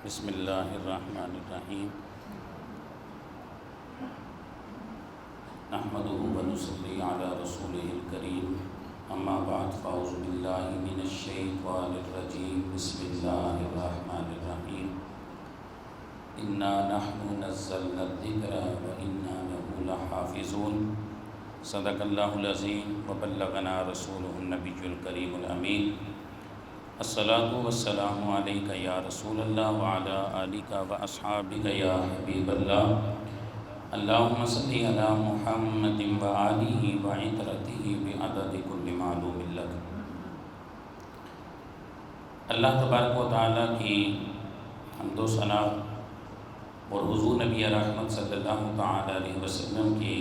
بسم اللہ الرحمن الرحیم نحمده ونصلی علی رسولہ الکریم اما بعد فاعوذ باللہ من الشیطان الرجیم بسم اللہ الرحمن الرحیم انا نحن نزلنا الذکر وانا له لحافظون صدق اللہ العظیم وبلغنا رسولہ النبی الکریم الامین الصلاۃ والسلام علیک یا رسول اللہ وعلی آلک واصحابک یا حبیب اللہ اللہم صلی علی محمد وآلہ وعطرتہ بعدد کل معلوم لک۔ اللہ تبارک و تعالیٰ کی حمد و ثنا اور حضور نبی رحمت صلی اللہ تعالیٰ علیہ وسلم کی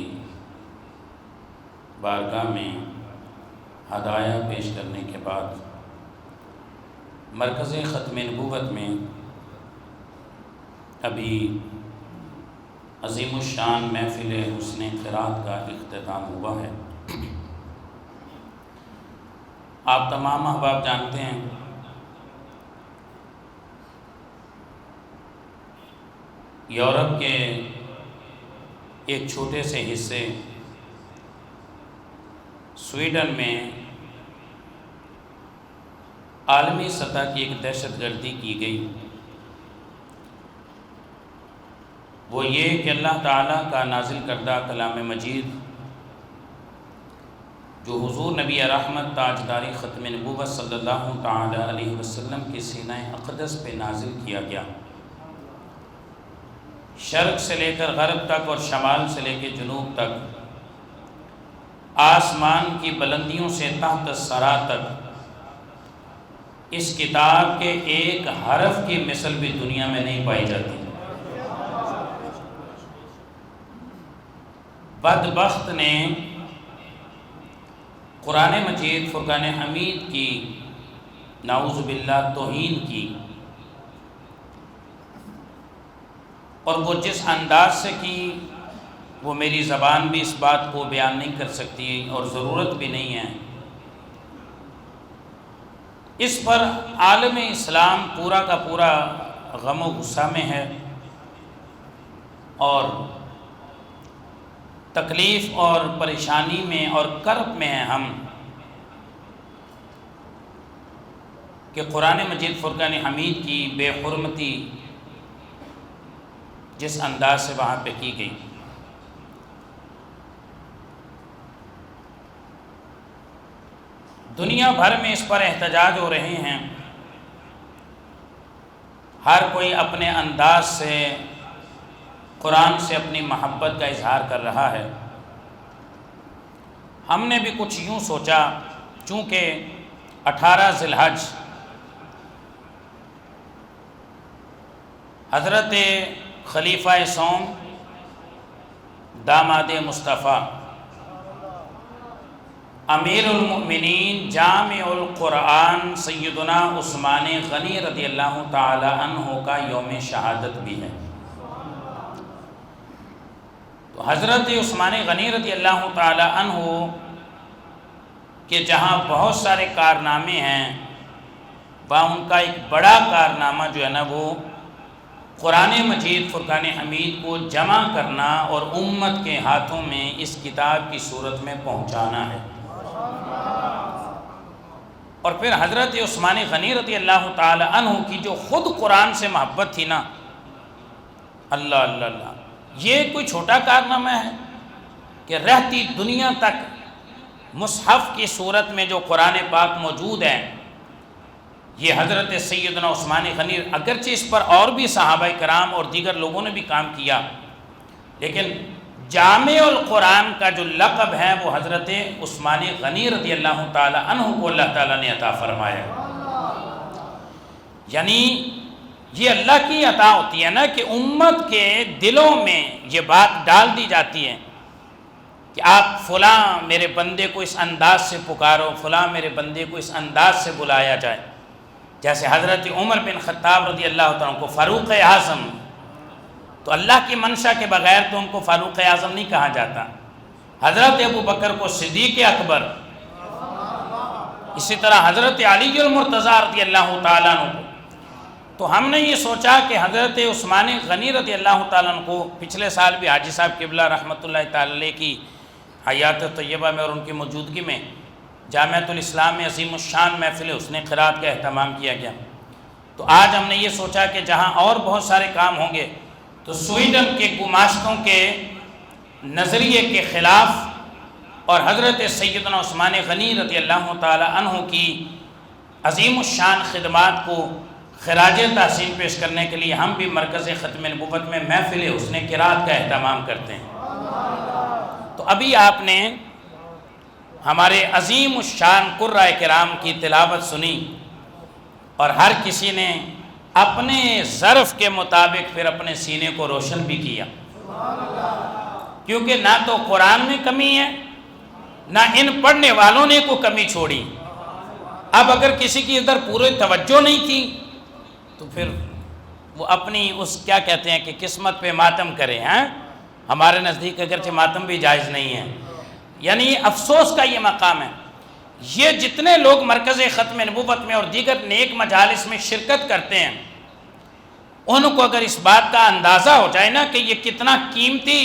بارگاہ میں ہدایہ پیش کرنے کے بعد مرکز ختم نبوت میں ابھی عظیم الشان محفل حسن قرات کا اختتام ہوا ہے۔ آپ تمام احباب جانتے ہیں یورپ کے ایک چھوٹے سے حصے سویڈن میں عالمی سطح کی ایک دہشت گردی کی گئی۔ وہ یہ کہ اللہ تعالیٰ کا نازل کردہ کلام مجید جو حضور نبی رحمت تاجداری ختم نبوت صلی اللہ تعالی علیہ وسلم کی سینہ اقدس پہ نازل کیا گیا، شرق سے لے کر غرب تک اور شمال سے لے کے جنوب تک، آسمان کی بلندیوں سے تحت الثری تک، اس کتاب کے ایک حرف کی مثل بھی دنیا میں نہیں پائی جاتی۔ بدبخت نے قرآن مجید فرقان حمید کی نعوذ باللہ توہین کی، اور وہ جس انداز سے کی وہ میری زبان بھی اس بات کو بیان نہیں کر سکتی اور ضرورت بھی نہیں ہے۔ اس پر عالم اسلام پورا کا پورا غم و غصہ میں ہے اور تکلیف اور پریشانی میں اور کرب میں ہیں ہم کہ قرآن مجید فرقان حمید کی بے حرمتی جس انداز سے وہاں پہ کی گئی۔ دنیا بھر میں اس پر احتجاج ہو رہے ہیں، ہر کوئی اپنے انداز سے قرآن سے اپنی محبت کا اظہار کر رہا ہے۔ ہم نے بھی کچھ یوں سوچا، چونکہ 18 ذی الحج حضرت خلیفہ سوم داماد مصطفیٰ امیر المؤمنین جامع القرآن سیدنا عثمان غنی رضی اللہ تعالی عنہ کا یوم شہادت بھی ہے، تو حضرت عثمان غنی رضی اللہ تعالی عنہ کہ جہاں بہت سارے کارنامے ہیں، وہاں ان کا ایک بڑا کارنامہ جو ہے نا وہ قرآن مجید فرقان حمید کو جمع کرنا اور امت کے ہاتھوں میں اس کتاب کی صورت میں پہنچانا ہے۔ اور پھر حضرت عثمان غنی رضی اللہ تعالی عنہ کی جو خود قرآن سے محبت تھی نا، اللہ اللہ اللہ، یہ کوئی چھوٹا کارنامہ ہے کہ رہتی دنیا تک مصحف کی صورت میں جو قرآن پاک موجود ہے، یہ حضرت سیدنا عثمان غنی، اگرچہ اس پر اور بھی صحابہ کرام اور دیگر لوگوں نے بھی کام کیا، لیکن جامع القرآن کا جو لقب ہے وہ حضرت عثمان غنی رضی اللہ تعالی عنہ کو اللہ تعالیٰ نے عطا فرمایا۔ یعنی یہ اللہ کی عطا ہوتی ہے نا کہ امت کے دلوں میں یہ بات ڈال دی جاتی ہے کہ آپ فلاں میرے بندے کو اس انداز سے پکارو، فلاں میرے بندے کو اس انداز سے بلایا جائے۔ جیسے حضرت عمر بن خطاب رضی اللہ تعالیٰ عنہ کو فاروق اعظم، تو اللہ کی منشا کے بغیر تو ان کو فاروق اعظم نہیں کہا جاتا۔ حضرت ابو بکر کو صدیق اکبر، اسی طرح حضرت علی المرتضیٰ رضی اللہ تعالیٰ عنہ کو تو ہم نے یہ سوچا کہ حضرت عثمان غنی رضی اللہ تعالیٰ عنہ کو پچھلے سال بھی حاجی صاحب قبلہ رحمۃ اللہ تعالی علیہ کی حیات طیبہ میں اور ان کی موجودگی میں جامعۃ الاسلام میں عظیم الشان محفل حسن قرات کا اہتمام کیا گیا. تو آج ہم نے یہ سوچا کہ جہاں اور بہت سارے کام ہوں گے تو سویڈن کے گماشتوں کے نظریے کے خلاف اور حضرت سیدنا عثمان غنی رضی اللہ تعالی عنہ کی عظیم الشان خدمات کو خراج تحسین پیش کرنے کے لیے ہم بھی مرکز ختم نبوت میں محفل حسن قرات کا اہتمام کرتے ہیں. تو ابھی آپ نے ہمارے عظیم الشان قرۂ کرام کی تلاوت سنی اور ہر کسی نے اپنے ظرف کے مطابق پھر اپنے سینے کو روشن بھی کیا، کیونکہ نہ تو قرآن میں کمی ہے نہ ان پڑھنے والوں نے کوئی کمی چھوڑی. اب اگر کسی کی ادھر پورے توجہ نہیں تھی تو پھر وہ اپنی اس کیا کہتے ہیں کہ قسمت پہ ماتم کرے ہیں. ہمارے نزدیک اگرچہ ماتم بھی جائز نہیں ہے، یعنی افسوس کا یہ مقام ہے. یہ جتنے لوگ مرکز ختم نبوت میں اور دیگر نیک مجالس میں شرکت کرتے ہیں ان کو اگر اس بات کا اندازہ ہو جائے نا کہ یہ کتنا قیمتی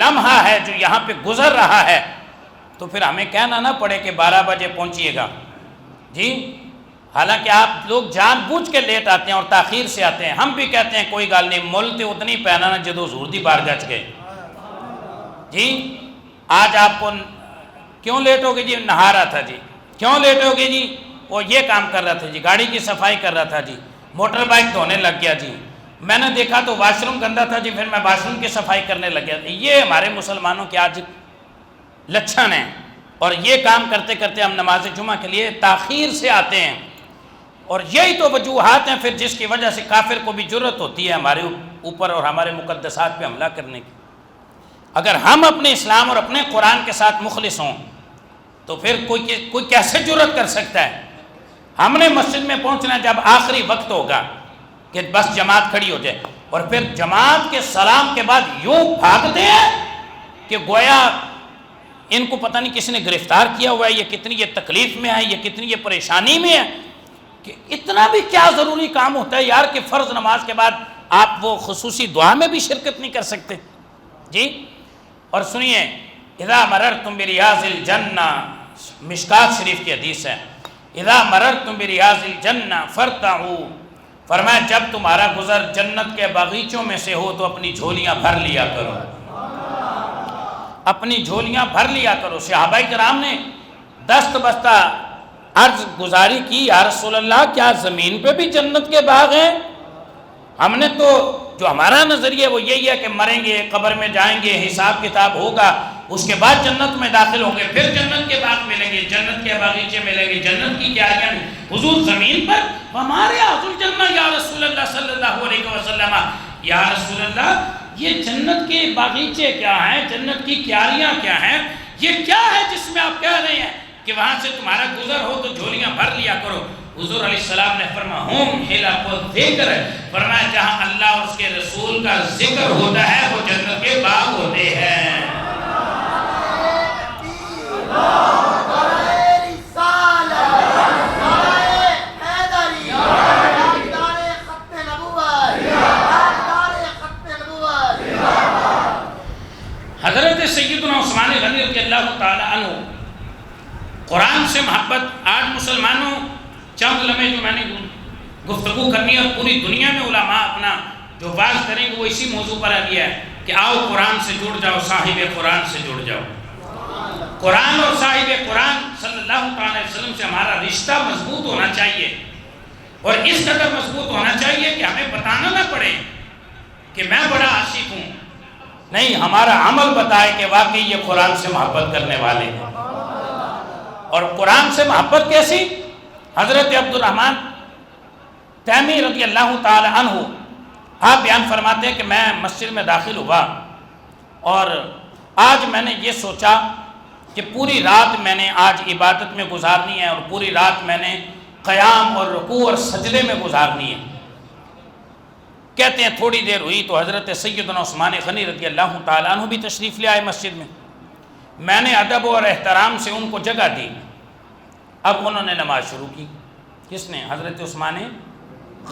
لمحہ ہے جو یہاں پہ گزر رہا ہے تو پھر ہمیں کہنا نہ پڑے کہ 12 بجے پہنچیے گا جی. حالانکہ آپ لوگ جان بوجھ کے لیٹ آتے ہیں اور تاخیر سے آتے ہیں. ہم بھی کہتے ہیں کوئی گل نہیں، مول تے اتنی پہنانا جدو حضور دی بارگاہ چ گئے جی. آج آپ کو کیوں لیٹ ہو گئے جی؟ نہا رہا تھا جی. کیوں لیٹ ہو گئی جی؟ وہ یہ کام کر رہا تھا جی، گاڑی کی صفائی کر رہا تھا جی، موٹر بائک دھونے لگ گیا جی، میں نے دیکھا تو واش روم گندا تھا جی، پھر میں واش روم کی صفائی کرنے لگ گیا. یہ ہمارے مسلمانوں کے آج لچھن ہیں اور یہ کام کرتے کرتے ہم نماز جمعہ کے لیے تاخیر سے آتے ہیں. اور یہی تو وجوہات ہیں پھر جس کی وجہ سے کافر کو بھی جرت ہوتی ہے ہمارے اوپر اور ہمارے مقدسات پہ حملہ کرنے کی. اگر ہم اپنے اسلام اور اپنے قرآن کے ساتھ مخلص ہوں تو پھر کوئی کیسے جرت کر سکتا ہے؟ ہم نے مسجد میں پہنچنا جب آخری وقت ہوگا کہ بس جماعت کھڑی ہو جائے اور پھر جماعت کے سلام کے بعد یوں بھاگتے ہیں کہ گویا ان کو پتہ نہیں کس نے گرفتار کیا ہوا ہے، یہ کتنی یہ تکلیف میں ہے، یہ کتنی یہ پریشانی میں ہے. کہ اتنا بھی کیا ضروری کام ہوتا ہے یار کہ فرض نماز کے بعد آپ وہ خصوصی دعا میں بھی شرکت نہیں کر سکتے جی. اور سنیے، اذا مررتم بریاض الجنہ، مشکات شریف کی حدیث ہے، اذا مررتم بریاض الجنہ فرتعوا، فرمایا جب تمہارا گزر جنت کے باغیچوں میں سے ہو تو اپنی جھولیاں بھر لیا کرو، اپنی جھولیاں بھر لیا کرو. صحابہ کرام نے دست بستہ عرض گزاری کی، یا رسول اللہ کیا زمین پہ بھی جنت کے باغ ہیں؟ ہم نے تو جو ہمارا نظریہ وہ یہی ہے کہ مریں گے، قبر میں جائیں گے، حساب کتاب ہوگا، اس کے بعد جنت میں داخل ہوں گے، پھر جنت کے باغ ملیں گے، جنت کے باغیچے ملیں گے، جنت کی کیاریاں. حضور زمین پر ہمارے حضور جنت یا رسول اللہ صلی اللہ علیہ وسلم، یا رسول اللہ یہ جنت کے باغیچے کیا ہیں، جنت کی کیاریاں کیا ہیں، یہ کیا ہے جس میں آپ کہہ رہے ہیں کہ وہاں سے تمہارا گزر ہو تو جھولیاں بھر لیا کرو؟ حضور علیہ السلام نے فرمایا ہم حلق الذکر، فرمایا جہاں اللہ اور اس کے رسول کا ذکر ہوتا ہے وہ جنت کے باغ ہوتے ہیں. حضرت سیدنا عثمان غنی رضی اللہ تعالی عنہ، قرآن سے محبت. آج مسلمانوں چند لمحے جو میں نے گفتگو کرنی ہے اور پوری دنیا میں علماء اپنا جو واز کریں گے وہ اسی موضوع پر آیا ہے کہ آؤ قرآن سے جڑ جاؤ، صاحب قرآن سے جڑ جاؤ. قرآن اور صاحب قرآن صلی اللہ علیہ وسلم سے ہمارا رشتہ مضبوط ہونا چاہیے اور اس قدر مضبوط ہونا چاہیے کہ ہمیں بتانا نہ پڑے کہ میں بڑا عاشق ہوں، نہیں، ہمارا عمل بتائے کہ واقعی یہ قرآن سے محبت کرنے والے ہیں. اور قرآن سے محبت کیسی؟ حضرت عبد الرحمن تیمی رضی اللہ تعالی عنہ آپ بیان فرماتے ہیں کہ میں مسجد میں داخل ہوا اور آج میں نے یہ سوچا کہ پوری رات میں نے آج عبادت میں گزارنی ہے اور پوری رات میں نے قیام اور رکوع اور سجدے میں گزارنی ہے. کہتے ہیں تھوڑی دیر ہوئی تو حضرت سیدنا عثمان غنی رضی اللہ تعالیٰ عنہ بھی تشریف لے آئے مسجد میں. میں نے ادب اور احترام سے ان کو جگہ دی. اب انہوں نے نماز شروع کی. کس نے؟ حضرت عثمان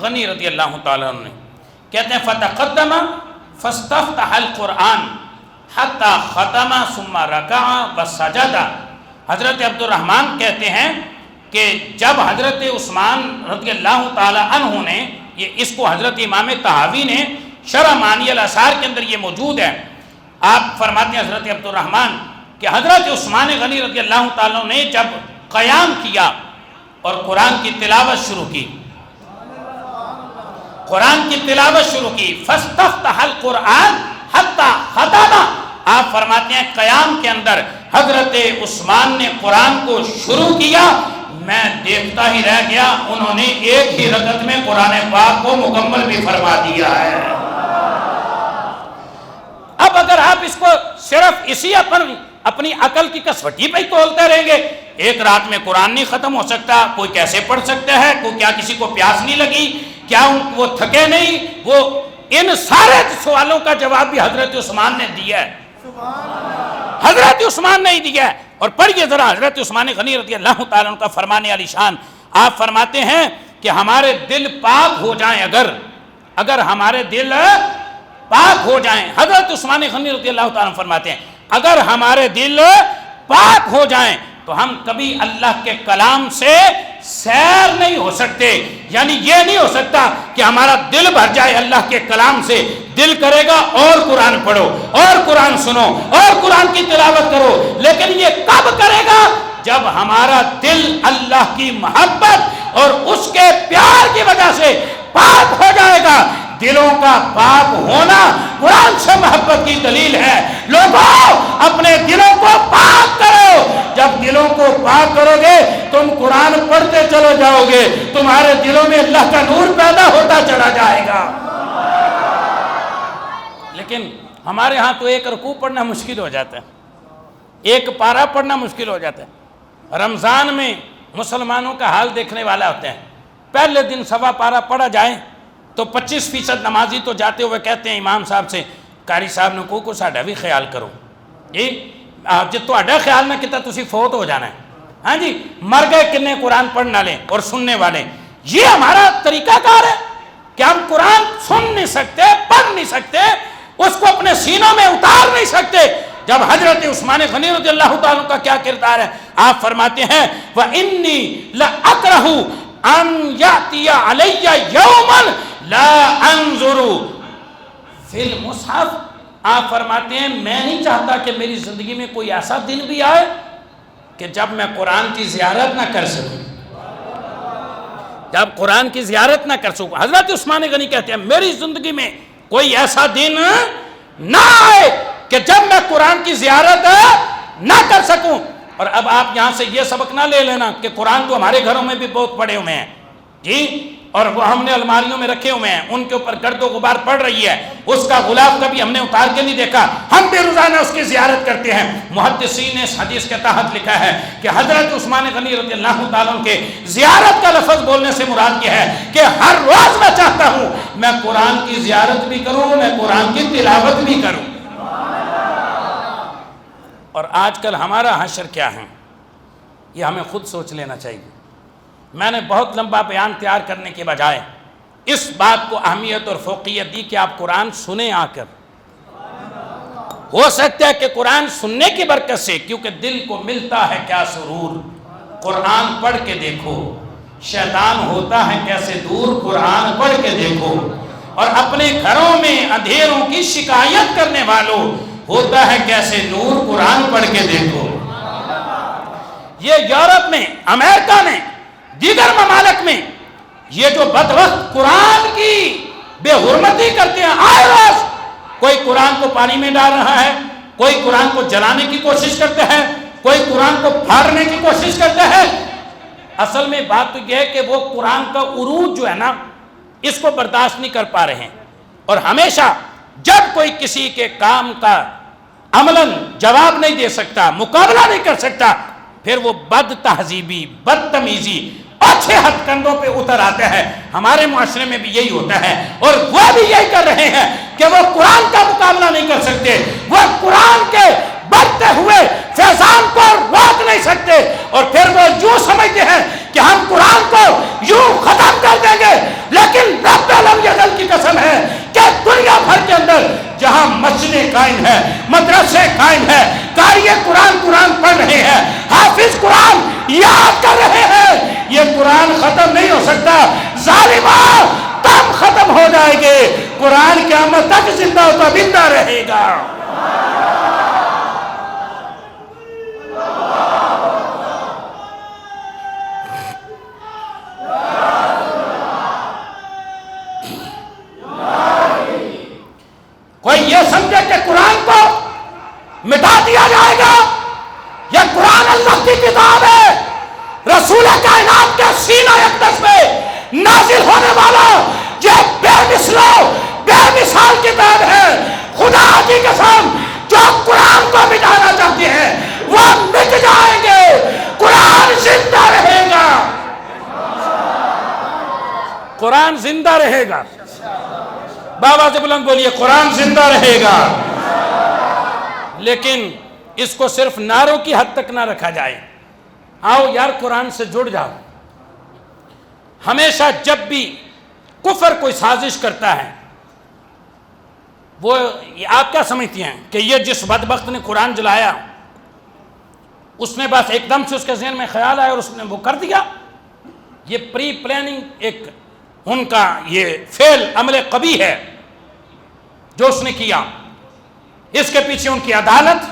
غنی رضی اللہ تعالیٰ عنہ نے، کہتے ہیں فتقدم فاستفتح القرآن حتی ختم ثم رکع وسجد۔ حضرت عبد الرحمن کہتے ہیں کہ جب حضرت عثمان رضی اللہ تعالیٰ عنہ نے اس کو حضرت امام طحاوی نے شرح معانی الاثار کے اندر یہ موجود ہے، آپ فرماتے ہیں حضرت عبد الرحمن کہ حضرت عثمان غنی رضی اللہ تعالیٰ نے جب قیام کیا اور قرآن کی تلاوت شروع کی، قرآن کی تلاوت شروع کی، فاستفتح القرآن حتی ختم، آپ فرماتے ہیں قیام کے اندر حضرت عثمان نے قرآن کو شروع کیا، میں دیکھتا ہی رہ گیا، انہوں نے ایک ہی رکعت میں قرآن پاک کو مکمل بھی فرما دیا ہے۔ اب اگر آپ اس کو صرف اسی اپنی عقل کی کسوٹی پہ ہی تولتے رہیں گے، ایک رات میں قرآن نہیں ختم ہو سکتا، کوئی کیسے پڑھ سکتا ہے، کوئی کیا کسی کو پیاس نہیں لگی، کیا وہ تھکے نہیں، وہ ان سارے سوالوں کا جواب بھی حضرت عثمان نے دیا ہے، حضرت عثمان نے ہی دیا ہے۔ اور پڑھیے ذرا حضرت عثمان غنی رضی اللہ تعالیٰ عنہ کا فرمان علی شان، آپ فرماتے ہیں کہ ہمارے دل پاک ہو جائیں، اگر ہمارے دل پاک ہو جائیں، حضرت عثمان غنی رضی اللہ تعالیٰ عنہ فرماتے ہیں اگر ہمارے دل پاک ہو جائیں تو ہم کبھی اللہ کے کلام سے سیر نہیں ہو سکتے، یعنی یہ نہیں ہو سکتا کہ ہمارا دل بھر جائے اللہ کے کلام سے، دل کرے گا اور قرآن پڑھو اور قرآن سنو اور قرآن کی تلاوت کرو، لیکن یہ کب کرے گا؟ جب ہمارا دل اللہ کی محبت اور اس کے پیار کی وجہ سے پاک ہو جائے گا۔ دلوں کا پاک ہونا قرآن سے محبت کی دلیل ہے۔ لوگوں اپنے دلوں کو پاک کرو، جب دلوں کو پاک کرو گے تم قرآن پڑھتے چلے جاؤ گے، تمہارے دلوں میں اللہ کا نور پیدا ہوتا چلا جائے گا۔ لیکن ہمارے ہاں تو ایک رکوع پڑھنا مشکل ہو جاتا ہے، ایک پارہ پڑھنا مشکل ہو جاتا ہے۔ رمضان میں مسلمانوں کا حال دیکھنے والا ہوتا ہے، پہلے دن سوا پارہ پڑھا جائے تو 25% نمازی تو جاتے ہوئے کہتے ہیں امام صاحب سے، قاری صاحب نے کو ساڈا بھی خیال کرو، جی تہاڈا خیال نہ کیتا تسی فوت ہو جانا ہے، ہاں جی مر گئے کنے قرآن پڑھنے والے اور سننے والے۔ یہ ہمارا طریقہ کار ہے کہ ہم قرآن سن نہیں سکتے، پڑھ نہیں سکتے، اس کو اپنے سینوں میں اتار نہیں سکتے۔ جب حضرت عثمان غنی رضی اللہ تعالیٰ کا کیا کردار ہے، آپ فرماتے ہیں وَإِنِّي لَأَكْرَهُ أَن يَأْتِيَ عَلَيَّ يَوْمًا لَا أَنظُرُ فِي الْمُصْحَفِ، آپ فرماتے ہیں میں نہیں چاہتا کہ میری زندگی میں کوئی ایسا دن بھی آئے کہ جب میں قرآن کی زیارت نہ کر سکوں، جب قرآن کی زیارت نہ کر سکوں۔ حضرت عثمان غنی کہتے ہیں میری زندگی میں کوئی ایسا دن نہ آئے کہ جب میں قرآن کی زیارت نہ کر سکوں۔ اور اب آپ یہاں سے یہ سبق نہ لے لینا کہ قرآن تو ہمارے گھروں میں بھی بہت پڑے ہوئے ہیں جی، اور وہ ہم نے الماریوں میں رکھے ہوئے ہیں، ان کے اوپر گرد و غبار پڑ رہی ہے، اس کا غلاف کبھی ہم نے اتار کے نہیں دیکھا، ہم بھی روزانہ اس کی زیارت کرتے ہیں۔ محدثین نے اس حدیث کے تحت لکھا ہے کہ حضرت عثمان غنی رضی اللہ تعالیٰ کے زیارت کا لفظ بولنے سے مراد یہ ہے کہ ہر روز میں چاہتا ہوں میں قرآن کی زیارت بھی کروں، میں قرآن کی تلاوت بھی کروں۔ اور آج کل ہمارا حشر کیا ہے یہ ہمیں خود سوچ لینا چاہیے۔ میں نے بہت لمبا بیان تیار کرنے کے بجائے اس بات کو اہمیت اور فوقیت دی کہ آپ قرآن سنیں آ کر، ہو سکتا ہے کہ قرآن سننے کی برکت سے، کیونکہ دل کو ملتا ہے کیا سرور، قرآن پڑھ کے دیکھو، شیطان ہوتا ہے کیسے دور، قرآن پڑھ کے دیکھو، اور اپنے گھروں میں اندھیروں کی شکایت کرنے والوں ہوتا ہے کیسے نور، قرآن پڑھ کے دیکھو۔ یہ یورپ میں، امریکہ میں، دیگر ممالک میں یہ جو بدبخت قرآن کی بے حرمتی کرتے ہیں، آئے روز کوئی قرآن کو پانی میں ڈال رہا ہے، کوئی قرآن کو جلانے کی کوشش کرتا ہے، کوئی قرآن کو پھاڑنے کی کوشش کرتا ہے۔ اصل میں بات تو یہ ہے کہ وہ قرآن کا عروج جو ہے نا اس کو برداشت نہیں کر پا رہے ہیں، اور ہمیشہ جب کوئی کسی کے کام کا عملاً جواب نہیں دے سکتا، مقابلہ نہیں کر سکتا، پھر وہ بد تہذیبی، بدتمیزی، اچھے ہتھ کندوں پہ اتر آتا ہے۔ ہمارے معاشرے میں بھی یہی ہوتا ہے، اور وہ بھی یہی کر رہے ہیں کہ وہ قرآن کا مقابلہ نہیں کر سکتے، وہ قرآن کے بڑھتے ہوئے فیضان کو روک نہیں سکتے، اور پھر وہ یوں سمجھتے ہیں کہ ہم قرآن کو یوں ختم کر دیں گے، لیکن رب لم یزل کی قسم ہے کہ دنیا بھر کے اندر جہاں مسجدیں قائم ہیں، مدرسے قائم ہیں، قاری قرآن پڑھ رہے ہیں، حافظ قرآن یاد کر رہے ہیں، یہ قرآن ختم نہیں ہو سکتا۔ ظالمہ تم ختم ہو جائے گے، قرآن قیامت تک زندہ و زندہ رہے گا۔ کوئی یہ سمجھے کہ قرآن کو مٹا دیا جائے گا؟ یہ قرآن اللہ کی کتاب ہے، رسول کائنات کے سینہ اقدس میں نازل ہونے والا یہ بے مثل بے مثال کتاب ہے۔ خدا کی قسم جو قرآن کو مٹانا چاہتے ہیں وہ مٹ جائیں گے، قرآن زندہ رہے گا، قرآن زندہ رہے گا۔ بابا سے بلند بولیے، قرآن زندہ رہے گا۔ لیکن اس کو صرف نعروں کی حد تک نہ رکھا جائے۔ آؤ یار قرآن سے جڑ جاؤ۔ ہمیشہ جب بھی کفر کوئی سازش کرتا ہے، وہ آپ کیا سمجھتی ہیں کہ یہ جس بدبخت نے قرآن جلایا اس نے بس ایک دم سے اس کے ذہن میں خیال آیا اور اس نے وہ کر دیا؟ یہ پری پلاننگ ایک ان کا یہ فعل عمل قبیح ہے جو اس نے کیا۔ اس کے پیچھے ان کی عدالت،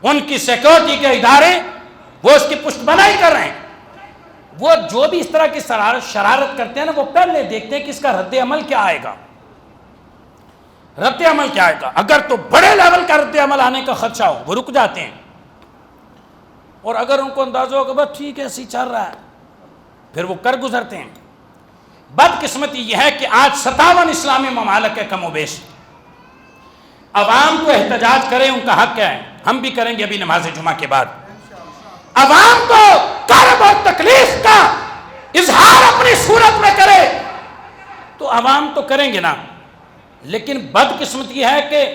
ان کی سیکورٹی کے ادارے وہ اس کی پشت بنائی کر رہے ہیں۔ وہ جو بھی اس طرح کی شرارت کرتے ہیں نا، وہ پہلے دیکھتے ہیں کہ اس کا رد عمل کیا آئے گا، رد عمل کیا آئے گا۔ اگر تو بڑے لیول کا رد عمل آنے کا خدشہ ہو وہ رک جاتے ہیں، اور اگر ان کو اندازہ ہو کہ بس ٹھیک ہے ایسے چل رہا ہے پھر وہ کر گزرتے ہیں۔ بدقسمتی یہ ہے کہ آج 57 اسلامی ممالک ہے کم و بیش، عوام کو احتجاج کرے ان کا حق ہے، ہم بھی کریں گے ابھی نماز جمعہ کے بعد۔ عوام کو کرب اور تکلیف کا اظہار اپنی صورت میں کرے تو عوام تو کریں گے نا، لیکن بدقسمتی یہ ہے کہ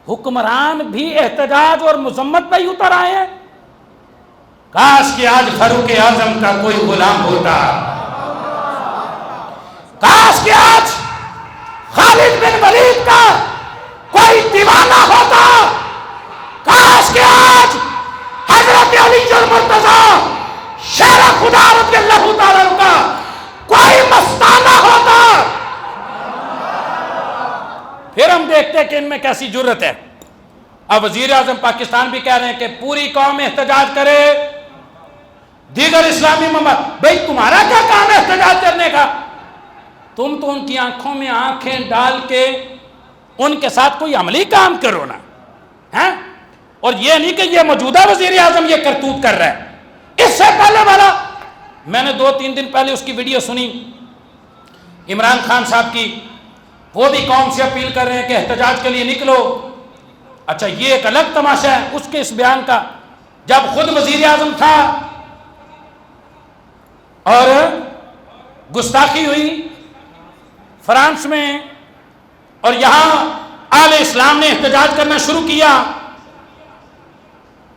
حکمران بھی احتجاج اور مذمت پہ ہی اتر آئے ہیں۔ کاش کہ آج فاروق اعظم کا کوئی غلام ہوتا، کاش کہ آج خالد بن ولید کا کوئی دیوانہ ہوتا، کاش کہ آج حضرت علی المرتضی شیر خدا رضی اللہ تعالیٰ عنہ کا کوئی مستانہ ہوتا۔ پھر ہم دیکھتے ہیں کہ ان میں کیسی جرت ہے۔ اب وزیر اعظم پاکستان بھی کہہ رہے ہیں کہ پوری قوم احتجاج کرے، دیگر اسلامی ممالک۔ بھئی تمہارا کیا کام ہے احتجاج کرنے کا؟ تم تو ان کی آنکھوں میں آنکھیں ڈال کے ان کے ساتھ کوئی عملی کام کرو نا، اور یہ نہیں کہ یہ موجودہ وزیر اعظم یہ کرتوت کر رہا ہے، اس سے پہلے والا میں نے 2-3 دن پہلے اس کی ویڈیو سنی عمران خان صاحب کی، وہ بھی قوم سے اپیل کر رہے ہیں کہ احتجاج کے لیے نکلو۔ اچھا یہ ایک الگ تماشا ہے اس کے اس بیان کا، جب خود وزیر اعظم تھا اور گستاخی ہوئی فرانس میں اور یہاں اہل اسلام نے احتجاج کرنا شروع کیا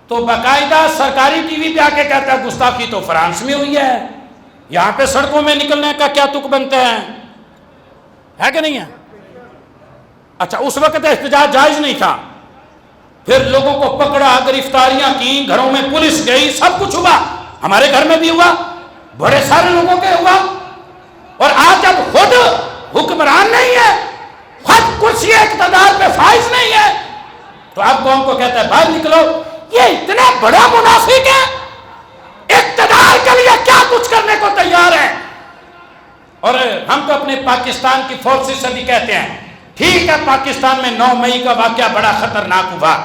تو باقاعدہ سرکاری ٹی وی پہ آ کے کہتا ہے گستاخی تو فرانس میں ہوئی ہے، یہاں پہ سڑکوں میں نکلنے کا کیا تک بنتا ہے کہ نہیں ہے؟ اچھا اس وقت احتجاج جائز نہیں تھا، پھر لوگوں کو پکڑا، گرفتاریاں کی، گھروں میں پولیس گئی، سب کچھ ہوا، ہمارے گھر میں بھی ہوا، بڑے سارے لوگوں کے ہوا۔ اور آج جب خود حکمران نہیں ہے، خود کرسی اقتدار پہ فائز نہیں ہے، تو اب قوم کو کہتا ہے باہر نکلو۔ یہ اتنا بڑا منافق ہے، اقتدار کے لیے کیا کچھ کرنے کو تیار ہے۔ اور ہم تو اپنے پاکستان کی فورسز سے بھی کہتے ہیں ٹھیک ہے پاکستان میں 9 مئی کا واقعہ بڑا خطرناک ہوا،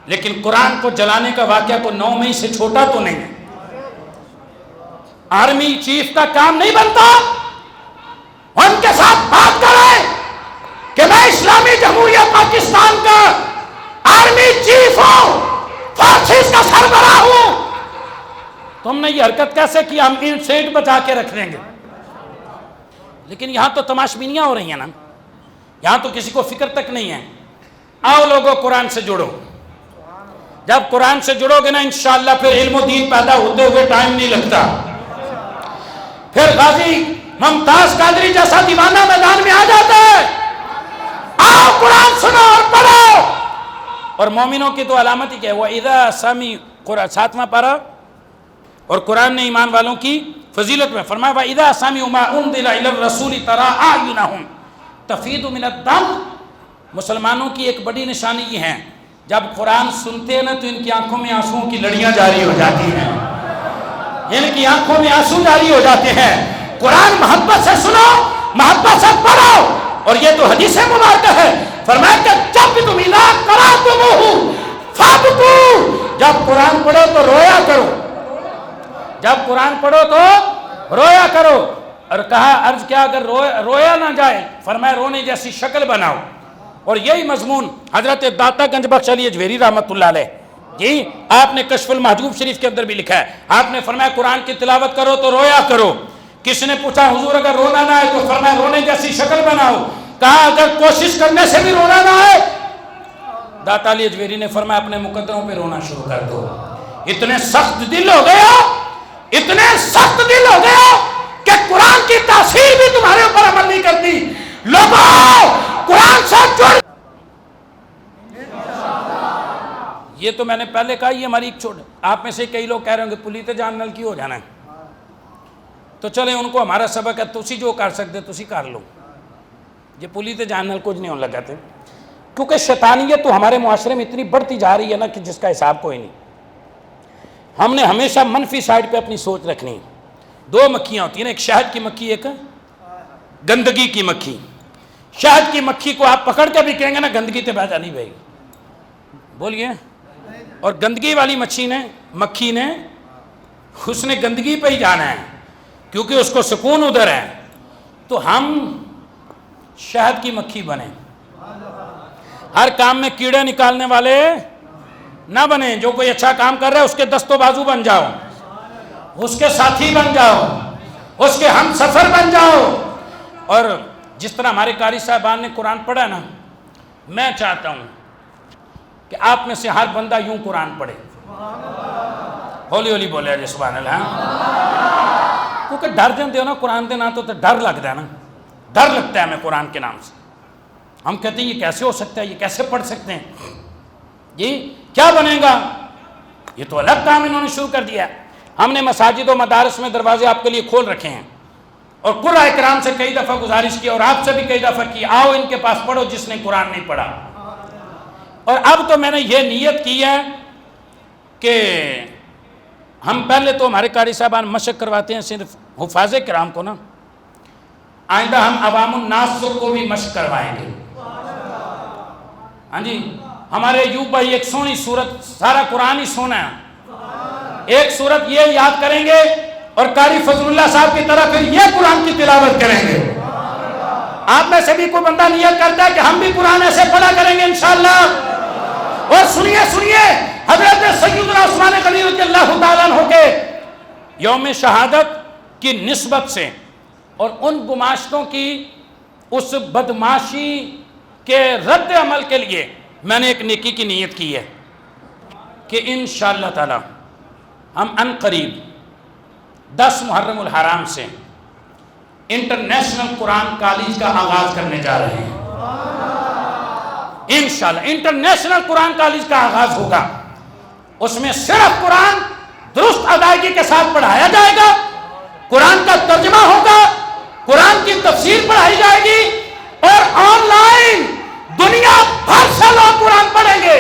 لیکن قرآن کو جلانے کا واقعہ کو 9 مئی سے چھوٹا تو نہیں ہے۔ آرمی چیف کا کام نہیں بنتا ان کے ساتھ بات کریں کہ میں اسلامی جمہوریہ پاکستان کا آرمی چیف ہوں، فورسز کا سربراہ ہوں، تم نے یہ حرکت کیسے کی؟ ہم سیٹ بچا کے رکھ لیں گے۔ لیکن یہاں تو تماشبینیاں ہو رہی ہیں نا، یہاں تو کسی کو فکر تک نہیں ہے۔ آؤ لوگوں قرآن سے جڑو، جب قرآن سے جڑو گے نا انشاءاللہ پھر علم و دین پیدا ہوتے ہوئے ٹائم نہیں لگتا. پھر غازی ممتاز قادری جیسا دیوانہ میدان میں آ جاتا ہے. آؤ قرآن سنو اور پڑھو. اور مومنوں کی تو علامت ہی کیا ہے, وَإِذَا سَمِعُوا قرآن 7واں پارہ. اور قرآن نے ایمان والوں کی فضیلت میں فرمایا وَإِذَا سَمِعُوا مَا أُنزِلَ إِلَى الرَّسُولِ تَرَىٰ أَعْيُنَهُمْ تَفِيضُ مِنَ الدَّمْعِ. مسلمانوں کی ایک بڑی نشانی یہ ہے, جب قرآن سنتے ہیں نا تو ان کی آنکھوں میں آنسوؤں کی لڑیاں جاری ہو جاتی ہیں, ان کی آنکھوں میں آنسو جاری ہو جاتے ہیں. قرآن محبت سے سنو, محبت سے پڑھو. اور یہ تو حدیث مبارکہ ہے, فرمایا کہ جب تم اذا قرأتموہ فابکوا, جب قرآن پڑھو تو رویا کرو, جب قرآن پڑھو تو رویا کرو. اور کہا عرض کیا اگر رویا نہ جائے, فرمایا رونے جیسی شکل بناؤ. اور یہی مضمون حضرت داتا گنج بخش علی اجویری رحمۃ اللہ علیہ جی آپ نے کشف المحجوب شریف کے اندر بھی لکھا ہے. آپ نے فرمایا قرآن کی تلاوت کرو تو رویا کرو. کسی نے پوچھا حضور اگر رونا نہ آئے تو فرمایا رونے جیسی شکل بناؤ. کہا اگر کوشش کرنے سے بھی رونا نہ آئے, داتا علی اجویری نے فرمایا اپنے مقدروں پہ رونا شروع کر دو. اتنے سخت دل ہو گیا, اتنے سخت دل ہو گیا کہ قرآن کی تاثیر بھی تمہارے اوپر عمل نہیں کرتی. لوگوں قرآن سے جڑ. یہ تو میں نے پہلے کہا, یہ ہماری ایک چھوٹ. آپ میں سے کئی لوگ کہہ رہے ہوں گے پلیت جان نل کی ہو جانا ہے, تو چلیں ان کو ہمارا سبق ہے, تسی جو کر سکتے تسی کر لو. یہ پلیت جان نل کچھ نہیں ہونے لگا تھے, کیونکہ شیطانیت تو ہمارے معاشرے میں اتنی بڑھتی جا رہی ہے نا کہ جس کا حساب کوئی نہیں. ہم نے ہمیشہ منفی سائڈ پہ اپنی سوچ رکھنی. دو مکھیاں ہوتی ہیں نا, ایک شہد کی مکھی, ایک گندگی کی مکھی. شہد کی مکھی کو آپ پکڑ کے بھی کہیں گے نا گندگی تے بہ جانی بھائی, بولیے. اور گندگی والی مکھی نے اس نے گندگی پہ ہی جانا ہے کیونکہ اس کو سکون ادھر ہے. تو ہم شہد کی مکھی بنیں, ہر کام میں کیڑے نکالنے والے نہ بنیں. جو کوئی اچھا کام کر رہا ہے اس کے دست و بازو بن جاؤ, اس کے ساتھی بن جاؤ, اس کے ہم سفر بن جاؤ. اور جس طرح ہمارے قاری صاحبان نے قرآن پڑھا نا, میں چاہتا ہوں کہ آپ میں سے ہر بندہ یوں قرآن پڑھے. ہولی ہولی بولے جی سبحان اللہ. کیونکہ ڈر جاندے ہو نا قرآن دے نام تو ڈر لگتا ہے نا, ڈر لگتا ہے ہمیں قرآن کے نام سے. ہم کہتے ہیں یہ کیسے ہو سکتا ہے, یہ کیسے پڑھ سکتے ہیں, جی کیا بنے گا. یہ تو الگ کام انہوں نے شروع کر دیا. ہم نے مساجد و مدارس میں دروازے آپ کے لیے کھول رکھے ہیں, اور قرآن کرام سے کئی دفعہ گزارش کی, اور آپ سے بھی کئی دفعہ کی, آؤ ان کے پاس پڑھو جس نے قرآن نہیں پڑھا. اور اب تو میں نے یہ نیت کی ہے کہ ہم پہلے تو ہمارے قاری صاحبان مشق کرواتے ہیں صرف حفاظ کرام کو نا, آئندہ ہم عوام الناس کو بھی مشق کروائیں گے. ہاں جی, ہمارے ایوب بھائی ایک سونی صورت, سارا قرآن ہی سونا ہے, ایک صورت یہ یاد کریں گے, اور قاری فضل اللہ صاحب کی طرح پھر یہ قرآن کی تلاوت کریں گے. آپ میں سے بھی کوئی بندہ نیت کرتا ہے کہ ہم بھی قرآن ایسے پڑھا کریں گے انشاءاللہ. اور سنیے حضرت سیدنا عثمان غنی رضی اللہ تعالیٰ عنہ کے یوم شہادت کی نسبت سے اور ان گماشتوں کی اس بدماشی کے رد عمل کے لیے میں نے ایک نیکی کی نیت کی ہے کہ انشاءاللہ تعالی ہم ان قریب 10 محرم الحرام سے انٹرنیشنل قرآن کالج کا آغاز کرنے جا رہے ہیں. انشاءاللہ انٹرنیشنل قرآن کالج کا آغاز ہوگا. اس میں صرف قرآن درست ادائیگی کے ساتھ پڑھایا جائے گا, قرآن کا ترجمہ ہوگا, قرآن کی تفسیر پڑھائی جائے گی, اور آن لائن دنیا بھر سے لوگ قرآن پڑھیں گے.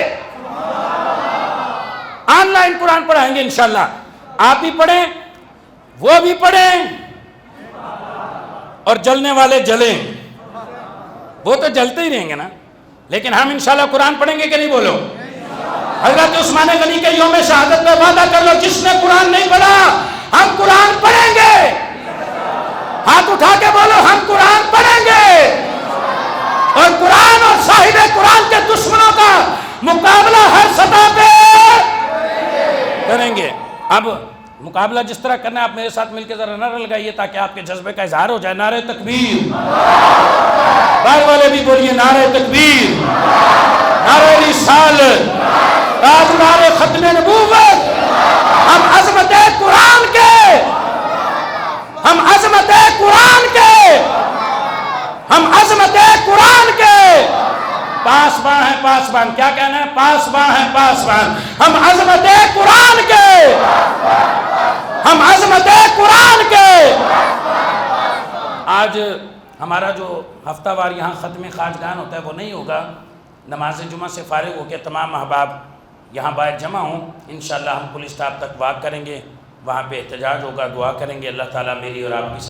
آن لائن قرآن پڑھائیں گے انشاءاللہ. آپ بھی پڑھیں, وہ بھی پڑھیں, اور جلنے والے جلیں. وہ تو جلتے ہی رہیں گے نا, لیکن ہم انشاءاللہ قرآن پڑھیں گے کہ نہیں, بولو. حضرت عثمان غنی کے یوم شہادت میں وعدہ کر لو جس نے قرآن نہیں پڑھا ہم قرآن پڑھیں گے. ہاتھ اٹھا کے بولو ہم قرآن پڑھیں گے, اور قرآن اور صاحب قرآن کے دشمنوں کا مقابلہ ہر سطح پہ کریں گے. اب مقابلہ جس طرح کرنا ہے آپ میرے ساتھ مل کے ذرا نعرہ لگائیے تاکہ آپ کے جذبے کا اظہار ہو جائے. نعرہ تکبیر, باہر والے بھی بولیے نعرہ تکبیر, نعرہ رسالت, تاجدار ختم نبوت، ہم عظمت قرآن کے، ہم عظمت قرآن کے، ہم عظمت قرآن کے پاسبان ہیں، پاسبان، کیا کہنا ہے؟ پاسبان ہیں، پاسبان، ہم عظمت قرآن کے، ہم عظمت قرآن کے۔ آج ہمارا جو ہفتہ وار یہاں ختم خواجگان ہوتا ہے وہ نہیں ہوگا، نماز جمعہ سے فارغ ہو کے تمام احباب یہاں باہر جمع ہوں، انشاءاللہ ہم پولیس اسٹاپ تک واک کریں گے، وہاں پہ احتجاج ہوگا، دعا کریں گے، اللہ تعالیٰ میری اور آپ کی